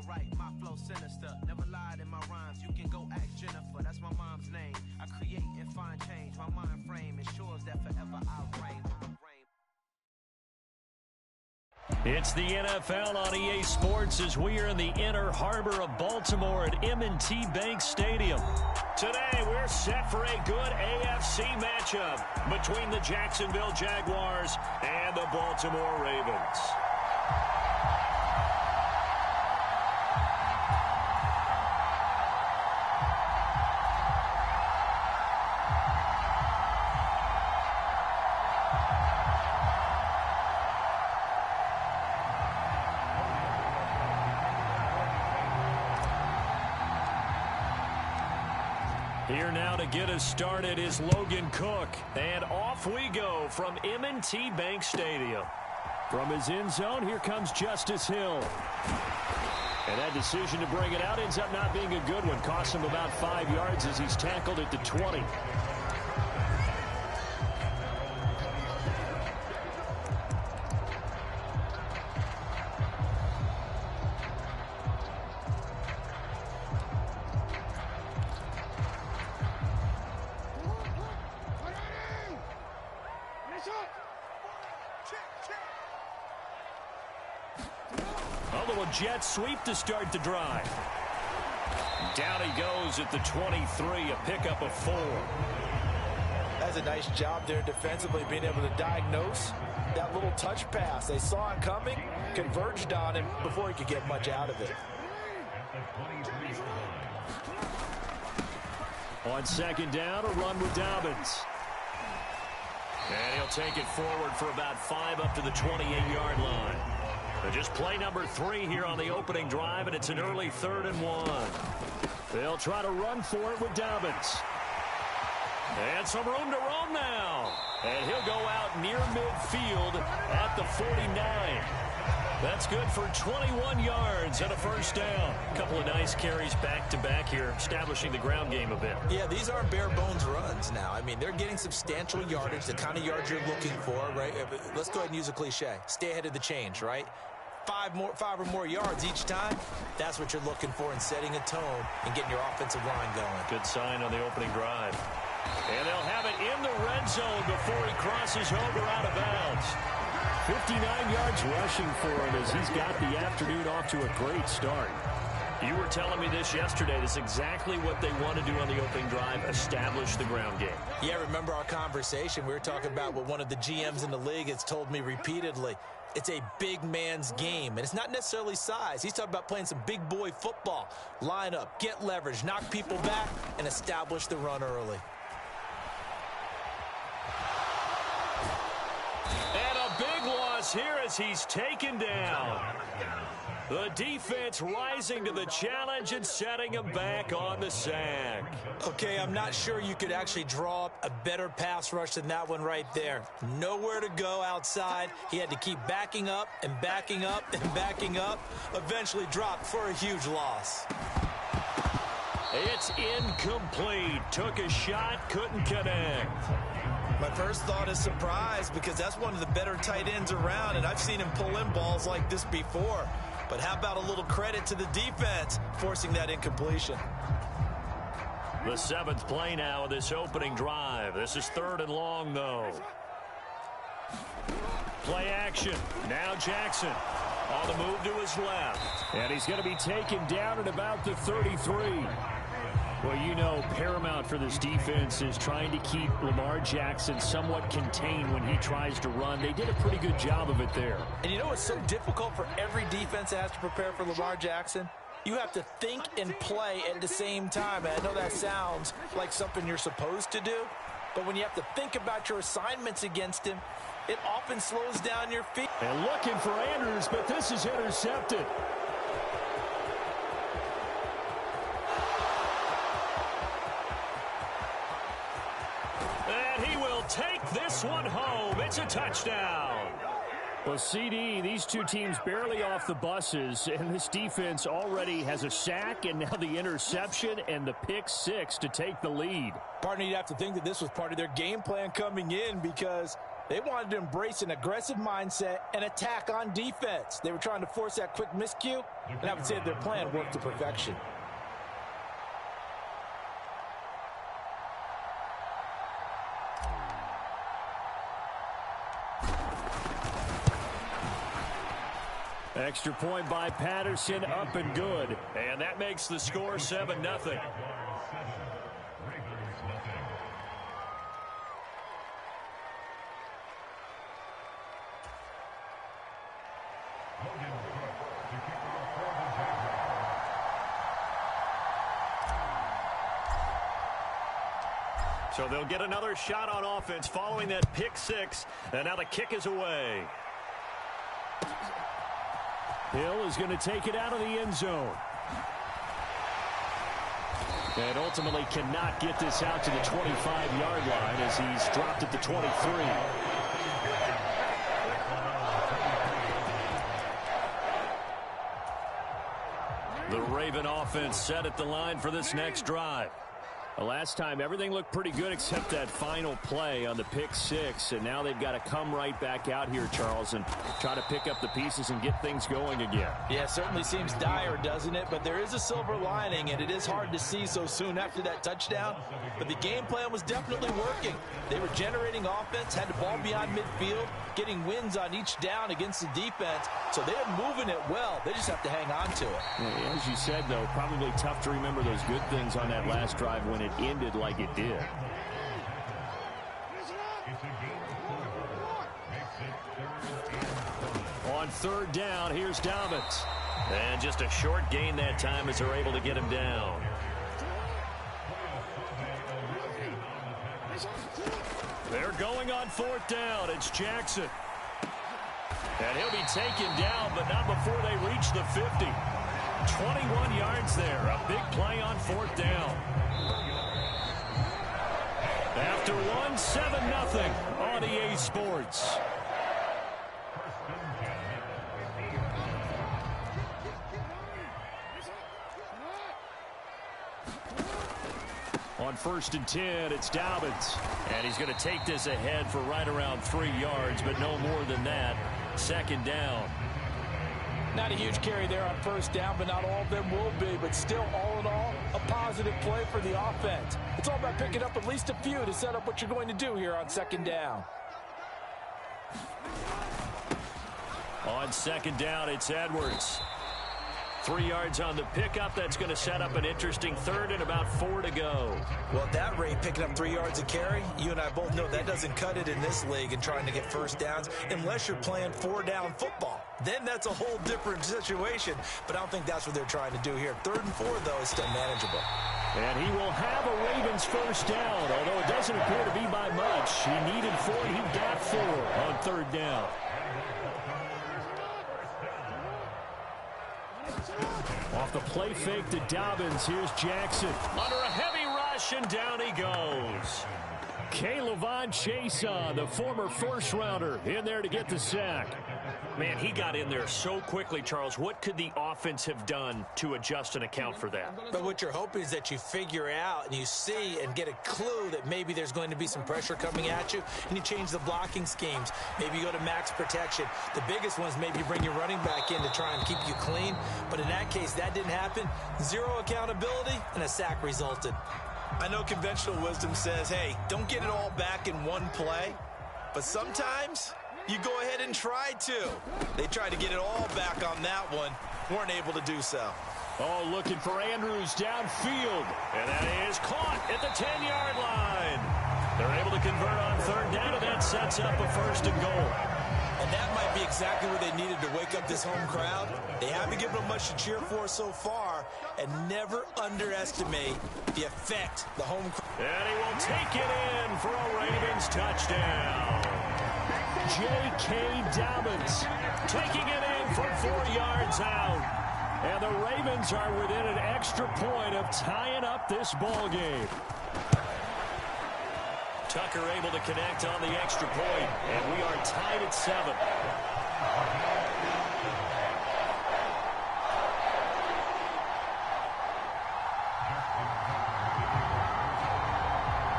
write my flow sinister. Never lied in my rhymes. You can go ask Jennifer. That's my mom's name. I create and find change. My mind frame ensures that forever I reign. It's the NFL on EA Sports as we are in the inner harbor of Baltimore at M&T Bank Stadium. Today, we're set for a good AFC matchup between the Jacksonville Jaguars and the Baltimore Ravens. Here now to get us started is Logan Cook. And off we go from M&T Bank Stadium. From his end zone, here comes Justice Hill. And that decision to bring it out ends up not being a good one. Costs him about 5 yards as he's tackled at the 20. Jet sweep to start the drive. Down he goes at the 23, a pickup of 4. That's a nice job there defensively, being able to diagnose that little touch pass. They saw it coming, converged on him before he could get much out of it. On second down, a run with Dobbins. And he'll take it forward for about 5 up to the 28-yard line. Just play number 3 here on the opening drive, and it's an early 3rd and 1. They'll try to run for it with Dobbins. And some room to roam now. And he'll go out near midfield at the 49. That's good for 21 yards and a first down. A couple of nice carries back-to-back here, establishing the ground game a bit. Yeah, these aren't bare-bones runs now. I mean, they're getting substantial yardage, the kind of yards you're looking for, right? Let's go ahead and use a cliche. Stay ahead of the change, right? 5 or more yards each time, that's what you're looking for in setting a tone and getting your offensive line going. Good sign on the opening drive. And they'll have it in the red zone before he crosses over out of bounds. 59 yards rushing for him as he's got the afternoon off to a great start. You were telling me this yesterday. That's exactly what they want to do on the opening drive, establish the ground game. Yeah, remember our conversation? We were talking about what one of the GMs in the league has told me repeatedly. It's a big man's game, and it's not necessarily size. He's talking about playing some big boy football. Line up, get leverage, knock people back, and establish the run early. And a big loss here as he's taken down. The defense rising to the challenge and setting him back on the sack. Okay, I'm not sure you could actually draw up a better pass rush than that one right there. Nowhere to go outside. He had to keep backing up and backing up and backing up. Eventually dropped for a huge loss. It's incomplete. Took a shot, couldn't connect. My first thought is surprise because that's one of the better tight ends around, and I've seen him pull in balls like this before. But how about a little credit to the defense forcing that incompletion? The 7th play now of this opening drive. This is 3rd and long, though. Play action. Now Jackson on the move to his left. And he's going to be taken down at about the 33. Well, you know, paramount for this defense is trying to keep Lamar Jackson somewhat contained when he tries to run. They did a pretty good job of it there. And you know what's so difficult for every defense that has to prepare for Lamar Jackson? You have to think and play at the same time. And I know that sounds like something you're supposed to do, but when you have to think about your assignments against him, it often slows down your feet. And looking for Andrews, but this is intercepted. And he will take this one home. It's a touchdown. Well, CD, these two teams barely off the buses, and this defense already has a sack and now the interception and the pick 6 to take the lead. Partner, you'd have to think that this was part of their game plan coming in because They wanted to embrace an aggressive mindset and attack on defense. They were trying to force that quick miscue, and I would say their plan worked to perfection. Extra point by Patterson, up and good. And that makes the score 7-0. So they'll get another shot on offense following that pick six. And now the kick is away. Hill is going to take it out of the end zone. And ultimately cannot get this out to the 25-yard line as he's dropped at the 23. The Raven offense set at the line for this next drive. The last time, everything looked pretty good except that final play on the pick six. And now they've got to come right back out here, Charles, and try to pick up the pieces and get things going again. Yeah, it certainly seems dire, doesn't it? But there is a silver lining, and it is hard to see so soon after that touchdown. But the game plan was definitely working. They were generating offense, had the ball beyond midfield, getting wins on each down against the defense. So they're moving it well. They just have to hang on to it. Yeah, as you said, though, probably tough to remember those good things on that last drive when it ended like it did. On third down, here's Dobbins. And just a short gain that time as they're able to get him down. They're going on fourth down. It's Jackson. And he'll be taken down, but not before they reach the 50. 21 yards there. A big play on fourth down. After one, 7-0 on EA Sports. On 1st and 10, it's Dobbins. And he's going to take this ahead for right around 3 yards, but no more than that. Second down. Not a huge carry there on first down, but not all of them will be. But still, all in all, a positive play for the offense. It's all about picking up at least a few to set up what you're going to do here on second down. On second down, it's Edwards. 3 yards on the pickup. That's going to set up an interesting third and about 4 to go. Well, at that rate, picking up 3 yards a carry, you and I both know that doesn't cut it in this league and trying to get first downs unless you're playing 4-down football. Then that's a whole different situation, but I don't think that's what they're trying to do here. 3rd and 4, though, is still manageable. And he will have a Ravens first down, although it doesn't appear to be by much. He needed 4, he got 4 on 3rd down. Off the play fake to Dobbins, here's Jackson. Under a heavy rush, and down he goes. K'Lavon Chaisson, the former first-rounder, in there to get the sack. Man, he got in there so quickly, Charles. What could the offense have done to adjust and account for that? But what you're hoping is that you figure out and you see and get a clue that maybe there's going to be some pressure coming at you, and you change the blocking schemes. Maybe you go to max protection. The biggest ones, maybe you bring your running back in to try and keep you clean. But in that case, that didn't happen. 0 accountability, and a sack resulted. I know conventional wisdom says, hey, don't get it all back in one play. But sometimes you go ahead and try to. They tried to get it all back on that one. Weren't able to do so. Oh, looking for Andrews downfield. And that is caught at the 10-yard line. They're able to convert on 3rd down, and that sets up a 1st and goal. And that might be exactly what they needed to wake up this home crowd. They haven't given them much to cheer for so far, and never underestimate the effect the home crowd. And he will take it in for a Ravens touchdown. J.K. Dobbins taking it in from 4 yards out. And the Ravens are within an extra point of tying up this ball game. Tucker able to connect on the extra point, and we are tied at 7.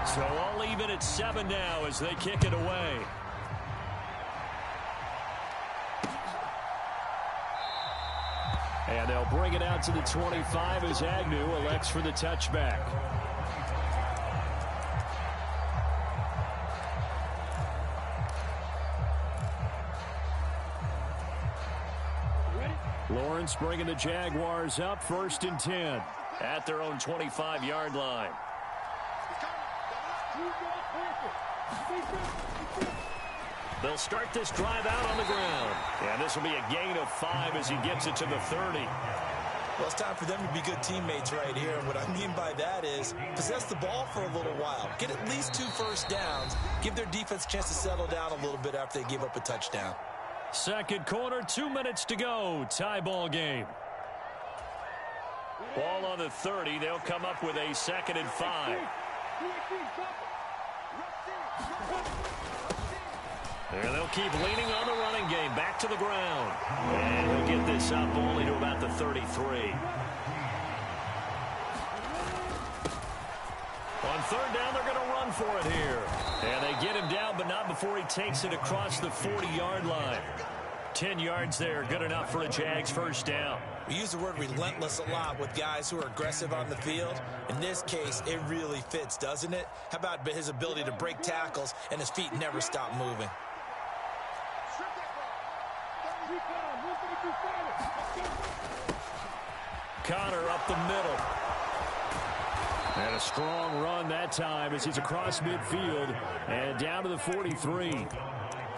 So all even at 7 now as they kick it away. And they'll bring it out to the 25 as Agnew elects for the touchback. Lawrence bringing the Jaguars up 1st and 10 at their own 25-yard line. They'll start this drive out on the ground. And this will be a gain of 5 as he gets it to the 30. Well, it's time for them to be good teammates right here. And what I mean by that is possess the ball for a little while. Get at least 2 first downs. Give their defense a chance to settle down a little bit after they give up a touchdown. Second quarter, 2 minutes to go. Tie ball game. Ball on the 30. They'll come up with a 2nd and 5. And they'll keep leaning on the running game. Back to the ground. And he'll get this up only to about the 33. On 3rd down, they're going to run for it here. And they get him down, but not before he takes it across the 40-yard line. 10 yards there, good enough for a Jags first down. We use the word relentless a lot with guys who are aggressive on the field. In this case, it really fits, doesn't it? How about his ability to break tackles and his feet never stop moving? Connor up the middle. And a strong run that time as he's across midfield and down to the 43.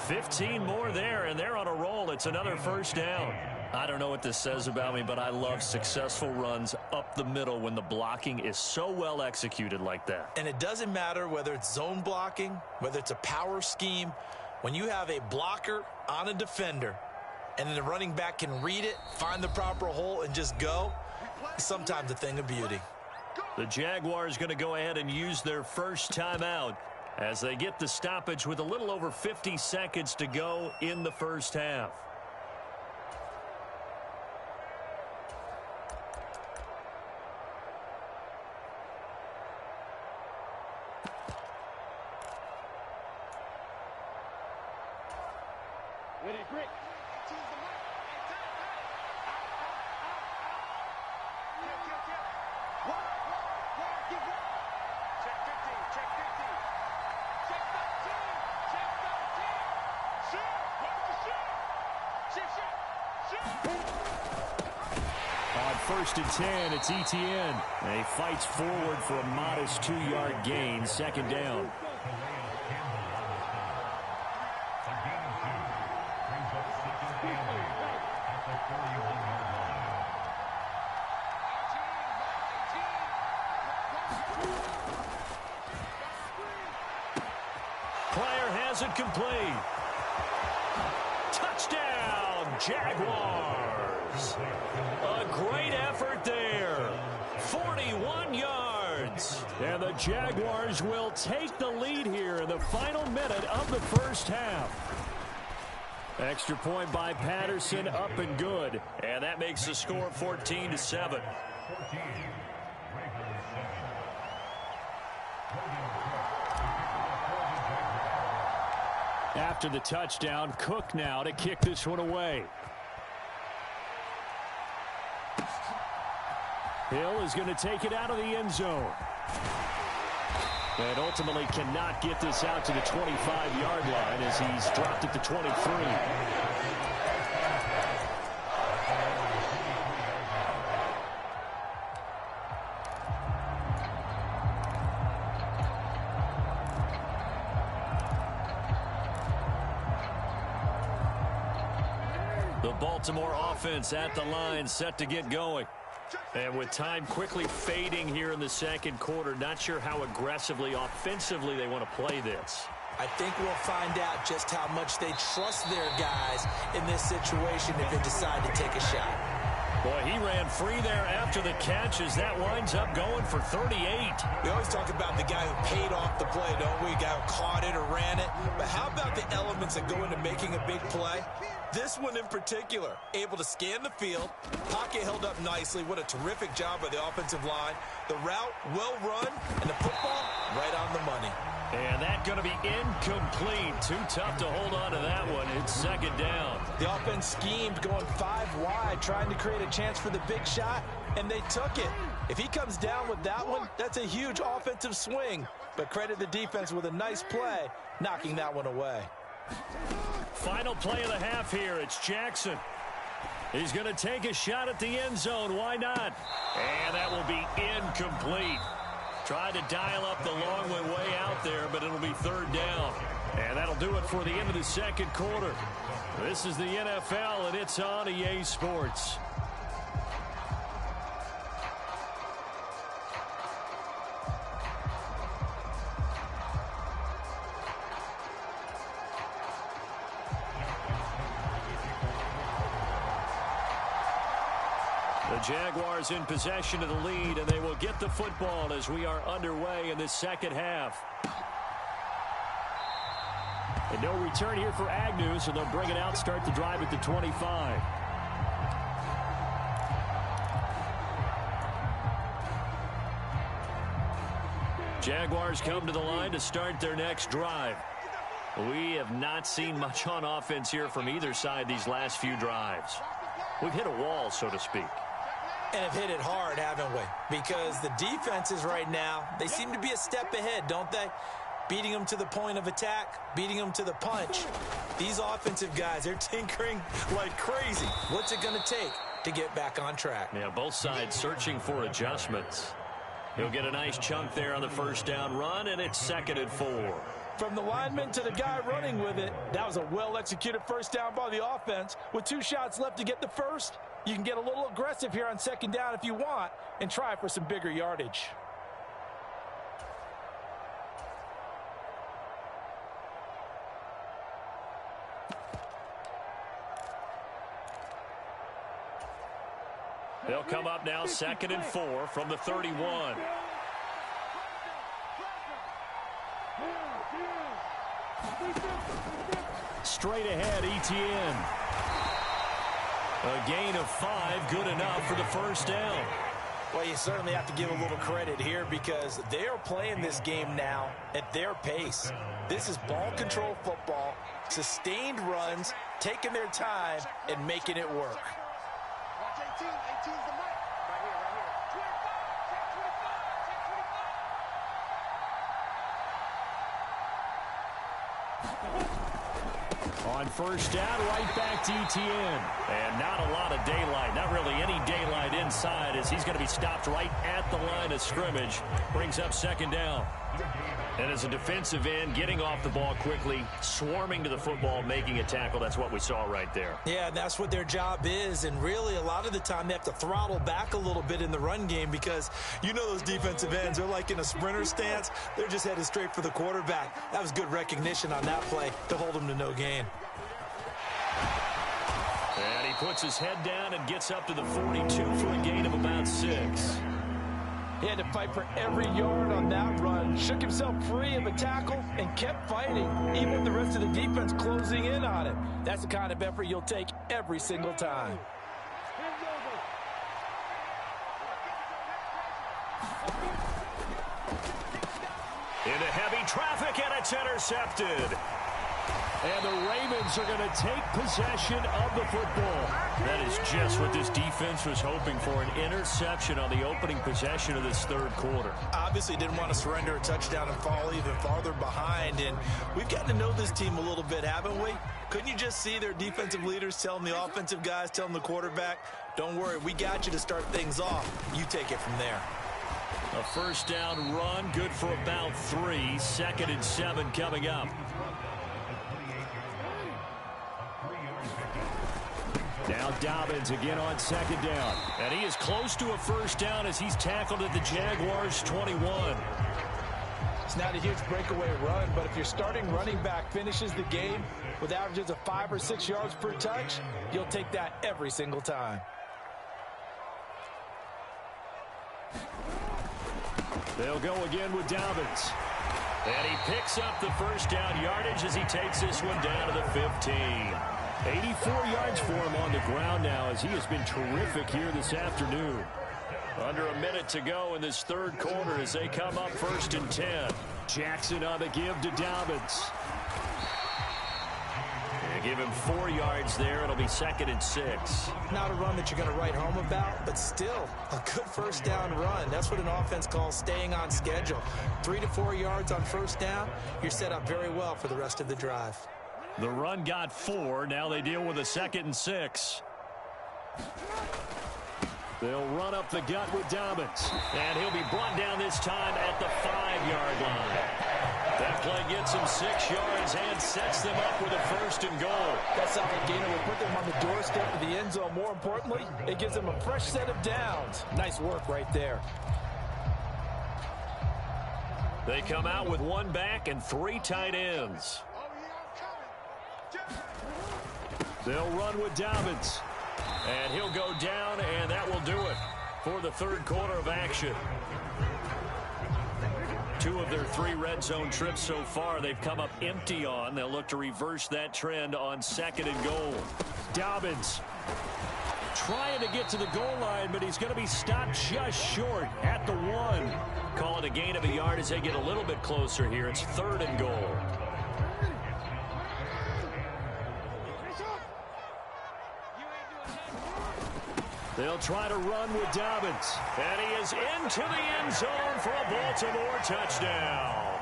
15 more there, and they're on a roll. It's another first down. I don't know what this says about me, but I love successful runs up the middle when the blocking is so well executed like that. And it doesn't matter whether it's zone blocking, whether it's a power scheme. When you have a blocker on a defender and then the running back can read it, find the proper hole, and just go, it's sometimes a thing of beauty. The Jaguars going to go ahead and use their first timeout as they get the stoppage with a little over 50 seconds to go in the first half. On 1st and 10, it's Etienne. And he fights forward for a modest 2-yard gain, 2nd down. Pryor has it complete. Touchdown, Jaguars. A great effort there. 41 yards. And the Jaguars will take the lead here in the final minute of the first half. Extra point by Patterson, up and good. And that makes the score 14-7. After the touchdown, Cook now to kick this one away. Hill is going to take it out of the end zone. And ultimately cannot get this out to the 25-yard line as he's dropped at the 23. The Baltimore offense at the line, set to get going. And with time quickly fading here in the second quarter, not sure how aggressively, offensively they want to play this. I think we'll find out just how much they trust their guys in this situation if they decide to take a shot. Boy, he ran free there after the catch as that winds up going for 38. We always talk about the guy who paid off the play, don't we? The guy who caught it or ran it. But how about the elements that go into making a big play? This one in particular, able to scan the field, pocket held up nicely. What a terrific job by the offensive line. The route, well run, and the football right on the money. And that's going to be incomplete. Too tough to hold on to that one. It's second down. The offense schemed going 5 wide, trying to create a chance for the big shot, and they took it. If he comes down with that one, that's a huge offensive swing. But credit the defense with a nice play, knocking that one away. Final play of the half here. It's Jackson. He's going to take a shot at the end zone. Why not? And that will be incomplete. Tried to dial up the long way out there, but it'll be third down. And that'll do it for the end of the second quarter. This is the NFL, and it's on EA Sports. The Jaguars in possession of the lead, and they will get the football as we are underway in this second half. And no return here for Agnew, so they'll bring it out, start the drive at the 25. Jaguars come to the line to start their next drive. We have not seen much on offense here from either side these last few drives. We've hit a wall, so to speak. And have hit it hard, haven't we? Because the defenses right now, they seem to be a step ahead, don't they? Beating them to the point of attack, beating them to the punch. These offensive guys, they're tinkering like crazy. What's it going to take to get back on track? Yeah, both sides searching for adjustments. He'll get a nice chunk there on the first down run, and it's 2nd and 4. From the lineman to the guy running with it, that was a well-executed first down by the offense. With 2 shots left to get the first, you can get a little aggressive here on second down if you want and try for some bigger yardage. They'll come up now 2nd and 4 from the 31. Straight ahead, Etienne. A gain of 5, good enough for the first down. Well, you certainly have to give a little credit here because they are playing this game now at their pace. This is ball control football, sustained runs, taking their time, and making it work. On first down, right back to Etienne. And not a lot of daylight, not really any daylight inside as he's going to be stopped right at the line of scrimmage. Brings up second down. And as a defensive end, getting off the ball quickly, swarming to the football, making a tackle, that's what we saw right there. Yeah, that's what their job is, and really a lot of the time they have to throttle back a little bit in the run game because you know those defensive ends, they're like in a sprinter stance. They're just headed straight for the quarterback. That was good recognition on that play to hold him to no gain. And he puts his head down and gets up to the 42 for a gain of about 6. He had to fight for every yard on that run, shook himself free of a tackle, and kept fighting, even with the rest of the defense closing in on him. That's the kind of effort you'll take every single time. Into heavy traffic, and it's intercepted. And the Ravens are going to take possession of the football. That is just what this defense was hoping for, an interception on the opening possession of this third quarter. Obviously didn't want to surrender a touchdown and fall even farther behind. And we've gotten to know this team a little bit, haven't we? Couldn't you just see their defensive leaders telling the offensive guys, telling the quarterback, don't worry, we got you to start things off. You take it from there. A first down run, good for about 3. 2nd and 7 coming up. Now Dobbins again on second down. And he is close to a first down as he's tackled at the Jaguars' 21. It's not a huge breakaway run, but if your starting running back finishes the game with averages of 5 or 6 yards per touch, you'll take that every single time. They'll go again with Dobbins. And he picks up the first down yardage as he takes this one down to the 15. 84 yards for him on the ground now as he has been terrific here this afternoon. Under a minute to go in this third quarter as they come up 1st and 10. Jackson on the give to Dobbins. Give him 4 yards there. It'll be 2nd and 6. Not a run that you're going to write home about, but still a good first down run. That's what an offense calls staying on schedule. 3 to 4 yards on first down. You're set up very well for the rest of the drive. The run got 4. Now they deal with a 2nd and 6. They'll run up the gut with Dobbins. And he'll be brought down this time at the 5-yard line. That play gets him 6 yards and sets them up with a 1st and goal. That solid gainer will put them on the doorstep of the end zone. More importantly, it gives them a fresh set of downs. Nice work right there. They come out with 1 back and 3 tight ends. They'll run with Dobbins. And he'll go down, and that will do it for the third quarter of action. 2 of their 3 red zone trips so far they've come up empty on. They'll look to reverse that trend on 2nd and goal. Dobbins trying to get to the goal line, but he's going to be stopped just short at the 1. Call it a gain of a yard as they get a little bit closer here. It's 3rd and goal. They'll try to run with Dobbins. And he is into the end zone for a Baltimore touchdown.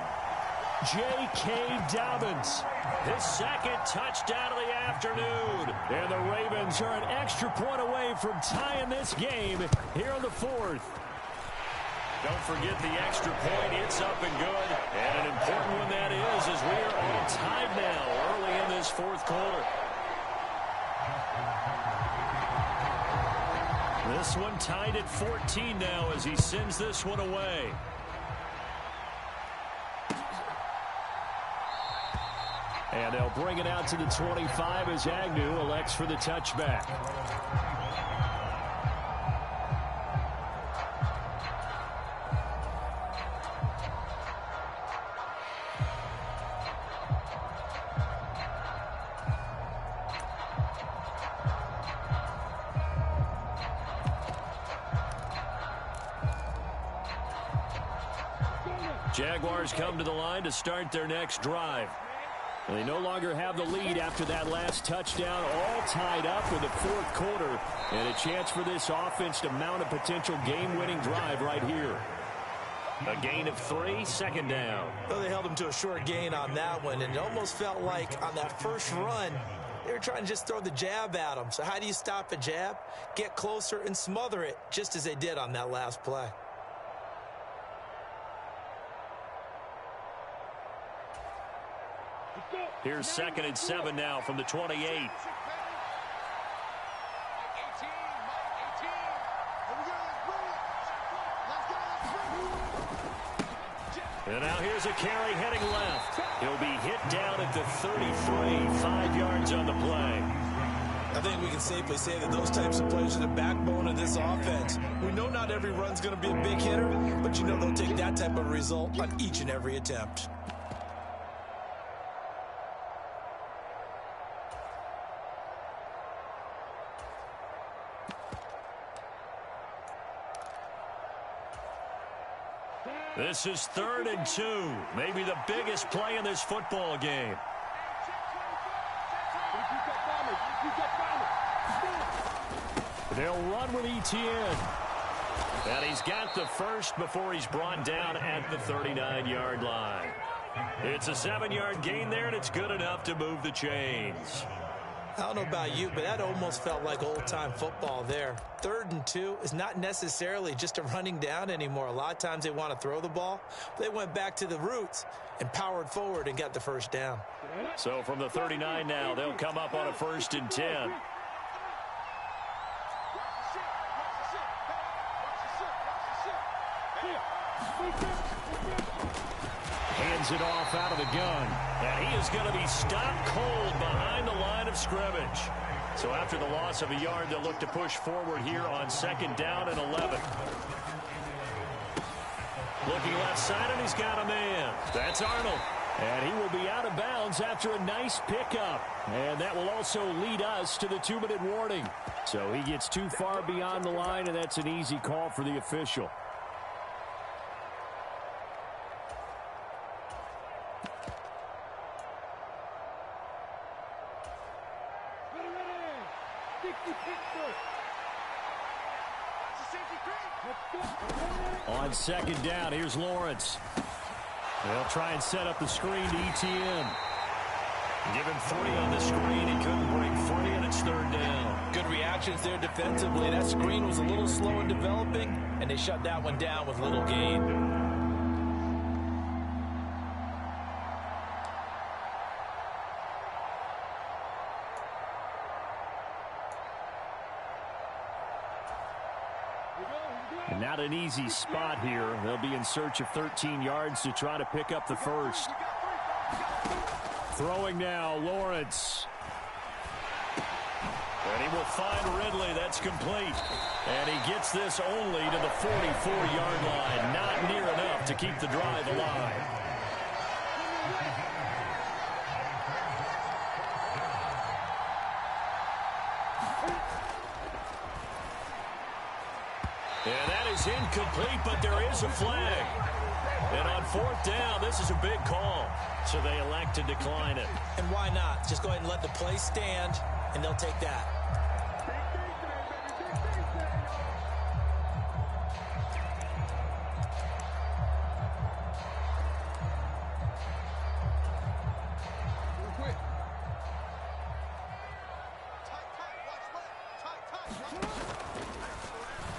J.K. Dobbins, his 2nd touchdown of the afternoon. And the Ravens are an extra point away from tying this game here in the 4th. Don't forget the extra point. It's up and good. And an important one that is as we are all tied now early in this 4th quarter. This one tied at 14 now as he sends this one away. And they'll bring it out to the 25 as Agnew elects for the touchback. Jaguars come to the line to start their next drive. And they no longer have the lead after that last touchdown, all tied up with the 4th quarter. And a chance for this offense to mount a potential game-winning drive right here. A gain of 3, 2nd down. Well, they held him to a short gain on that one, and it almost felt like on that first run, they were trying to just throw the jab at him. So how do you stop a jab? Get closer and smother it, just as they did on that last play. Here's 2nd and 7 now from the 28. And now here's a carry heading left. He'll be hit down at the 33, 5 yards on the play. I think we can safely say that those types of plays are the backbone of this offense. We know not every run's going to be a big hitter, but you know they'll take that type of result on each and every attempt. This is 3rd and 2, maybe the biggest play in this football game. They'll run with Etienne. And he's got the first before he's brought down at the 39-yard line. It's a 7-yard gain there, and it's good enough to move the chains. I don't know about you, but that almost felt like old-time football there. 3rd and 2 is not necessarily just a running down anymore. A lot of times they want to throw the ball. They went back to the roots and powered forward and got the first down. So from the 39 now, they'll come up on a 1st and 10. Hands it off out of the gun. And he is going to be stopped cold behind the line of scrimmage. So after the loss of a yard, they'll look to push forward here on 2nd down and 11. Looking left side, and he's got a man. That's Arnold. And he will be out of bounds after a nice pickup. And that will also lead us to the 2-minute warning. So he gets too far beyond the line, and that's an easy call for the official. On second down, here's Lawrence. They'll try and set up the screen to ETN. Give him 3 on the screen. He couldn't break free, and it's third down. Good reactions there defensively. That screen was a little slow in developing, and they shut that one down with little gain. And not an easy spot here. They'll be in search of 13 yards to try to pick up the first. Throwing now, Lawrence. And he will find Ridley. That's complete. And he gets this only to the 44-yard line. Not near enough to keep the drive alive. And that is incomplete, but there is a flag. And on fourth down, this is a big call. So they elect to decline it. And why not? Just go ahead and let the play stand, and they'll take that.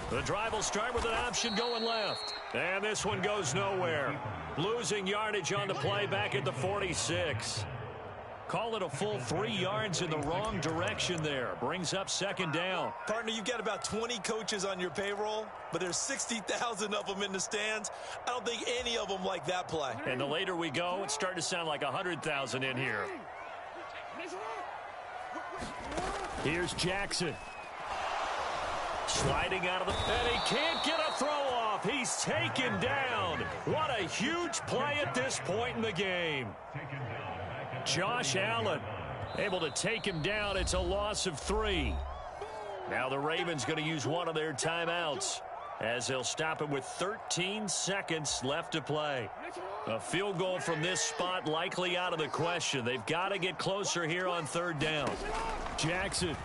The drive will start with an option going left. And this one goes nowhere. Losing yardage on the play back at the 46. Call it a full 3 yards in the wrong direction there. Brings up second down. Partner, you've got about 20 coaches on your payroll, but there's 60,000 of them in the stands. I don't think any of them like that play. And the later we go, it's starting to sound like 100,000 in here. Here's Jackson. Sliding out of the... And he can't get a throw off. He's taken down. What a huge play at this point in the game. Josh Allen able to take him down. It's a loss of 3. Now the Ravens going to use one of their timeouts as they'll stop it with 13 seconds left to play. A field goal from this spot likely out of the question. They've got to get closer here on third down. Jackson.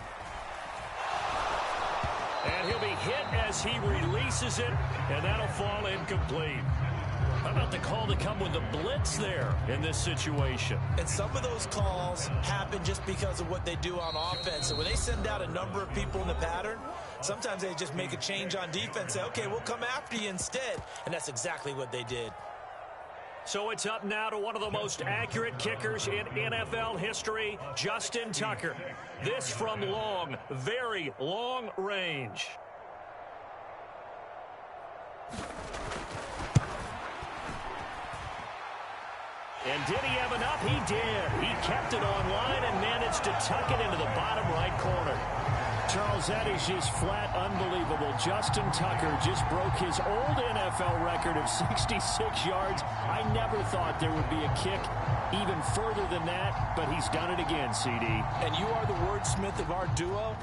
And he'll be hit as he releases it, and that'll fall incomplete. How about the call to come with the blitz there in this situation? And some of those calls happen just because of what they do on offense. And when they send out a number of people in the pattern, sometimes they just make a change on defense, say, okay, we'll come after you instead. And that's exactly what they did. So it's up now to one of the most accurate kickers in NFL history, Justin Tucker. This from long, very long range. And did he have enough? He did. He kept it online and managed to tuck it into the bottom right corner. Charles, that is just flat unbelievable. Justin Tucker just broke his old NFL record of 66 yards. I never thought there would be a kick even further than that, but he's done it again, CD. And you are the wordsmith of our duo,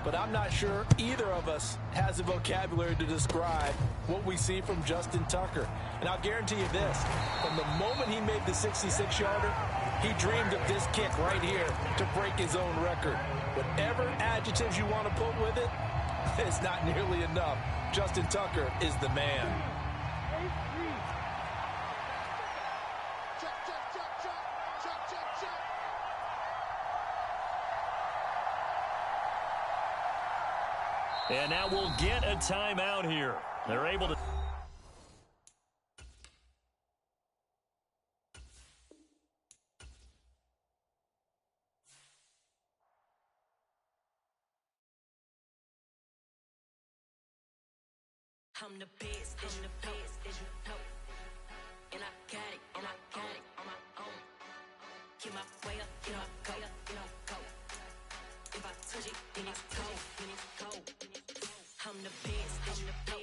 but I'm not sure either of us has the vocabulary to describe what we see from Justin Tucker. And I'll guarantee you this, from the moment he made the 66-yarder, he dreamed of this kick right here to break his own record. Whatever adjectives you want to put with it, it's not nearly enough. Justin Tucker is the man. And now we'll get a timeout here. They're able to... I'm the best, and the best, and I got it, and I got it on my own. Get my way up, get up, go, go. If I touch it, then it's cold, then it's cold. I'm the best, and the best.